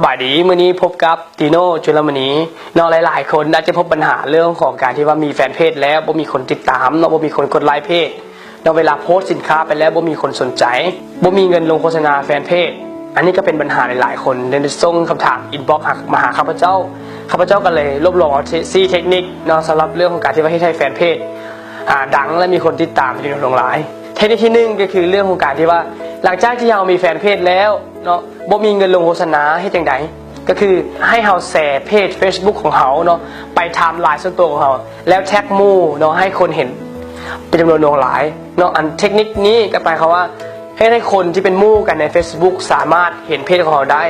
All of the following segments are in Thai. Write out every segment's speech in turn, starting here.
สบายดีมื้อนี้พบกับติโน่จุลมณีเนาะหลายๆคนอาจจะพบปัญหาเรื่องของการที่ว่ามีแฟนเพจแล้วบ่มีคนติดตามเนาะบ่มีคนกดไลค์เพจเนาะเวลาโพสต์สินค้าไปแล้วบ่มีคนสนใจบ่มีเงินลงโฆษณาแฟนเพจอันนี้ก็เป็นปัญหาหลายๆคนได้ส่งคำถามอินบ็อกซ์มาหาข้าพเจ้าก็เลยรวบรวมเอา4เทคนิคเนาะสำหรับเรื่องของการที่ว่าให้แฟนเพจดังและมีคนติดตามที่ลงหลายเทคนิคที่1ก็คือเรื่องของการที่ว่าหลังจากที่เรามีแฟนเพจแล้วเนาะบ่มีเงินลงโฆษณาให้จังไดก็คือให้เราแชร์เพจ Facebook ของเขาเนาะไปไทม์ไลน์ส่วนตัวของเขาแล้วแท็กหมู่เนาะให้คนเห็นเป็นจำนวนหลายเนาะอันเทคนิคนี้ก็หมายความว่าให้คนที่เป็นหมู่กันใน Facebook สามารถเห็นเพจของเราได้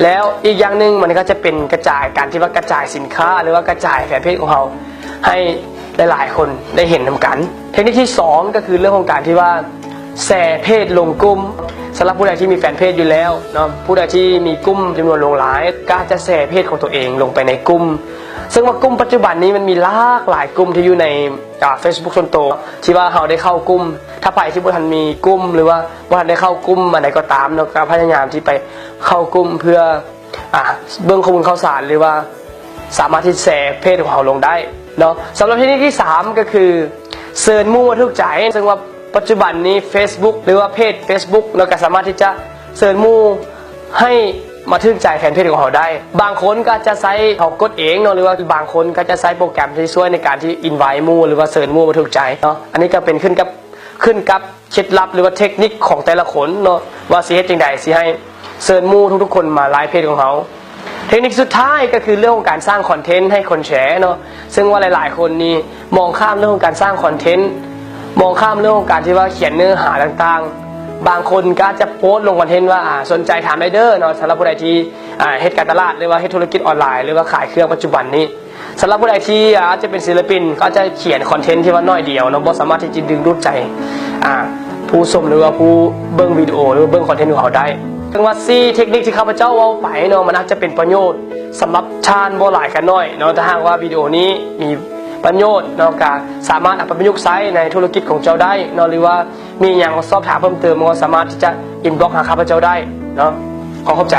แล้วอีกอย่างนึงมันก็จะเป็นกระจายการที่ว่ากระจายสินค้าหรือว่ากระจายแฟนเพจของเราให้หลายๆคนได้เห็นนำกันเทคนิคที่2ก็คือเรื่องของการที่ว่าแชร์เพจลงกลุ่มสำหรับผู้ใดที่มีแฟนเพจอยู่แล้วเนาะผู้ใดที่มีกลุ่มจำนวนหลายก็จะแชร์เพจของตัวเองลงไปในกลุ่มซึ่งว่ากลุ่มปัจจุบันนี้มันมีหลายกลุ่มที่อยู่ในFacebook ส่วนตัวที่ว่าเราได้เข้ากลุ่มถ้าใครที่บ่ทันมีกลุ่มหรือว่าบ่ทันได้เข้ากลุ่มอันใดก็ตามเนาะก็พยายามที่ไปเข้ากลุ่มเพื่อเบิ่งข้อมูลข่าวสารหรือว่าสามารถที่แชร์เพจของเราลงได้เนาะสำหรับเทคนิคที่3ก็คือเชิญหมู่มาถูกใจซึ่งว่าปัจจุบันนี้ Facebook หรือว่าเพจ Facebook เราก็สามารถที่จะเชิญหมู่ให้มาถึงใจแฟนเพจของเราได้บางคนก็จะใช้เขากดเองเนาะหรือว่าบางคนก็จะใช้โปรแกรมที่ช่วยในการที่อินไวท์หมู่หรือว่าเชิญหมู่มาถูกใจเนาะอันนี้ก็เป็นขึ้นกับเคล็ดลับหรือว่าเทคนิคของแต่ละคนเนาะว่าสิเฮ็ดจังได๋สิให้เชิญหมู่ทุกๆคนมาไลฟ์เพจของเขาเทคนิคสุดท้ายก็คือเรื่องของการสร้างคอนเทนต์ให้คนแชร์เนาะซึ่งว่าหลายๆคนนี่มองข้ามเรื่องของการสร้างคอนเทนต์มองข้ามเรื่องของการที่ว่าเขียนเนื้อหาต่างๆบางคนก็จะโพสต์ลงคอนเทนต์ว่าสนใจถามได้เด้อเนาะสำหรับผู้ใดที่เฮ็ดการตลาดหรือว่าเฮ็ดธุรกิจออนไลน์หรือว่าขายเครื่องปัจจุบันนี้สำหรับผู้ใดที่จะเป็นศิลปินก็จะเขียนคอนเทนต์ที่ว่าน้อยเดียวเนาะบ่สามารถที่จะดึงดูดใจผู้ชมหรือว่าผู้เบิ่งวิดีโอหรือว่าเบิ่งคอนเทนต์ของเขาได้ถึงว่า4เทคนิคที่ข้าพเจ้าเอาไปเนาะมันอาจจะเป็นประโยชน์สำหรับท่านบ่หลายกันน้อยเนาะถ้าหากว่าวิดีโอนี้มีประโยชน์เนาะก็สามารถเอาไปประยุกต์ใช้ในธุรกิจของเจ้าได้เนาะหรือว่ามีอย่างสอบถามเพิ่มเติมก็สามารถที่จะอินบ็อกซ์หาข้าพเจ้าได้เนาะขอขอบใจ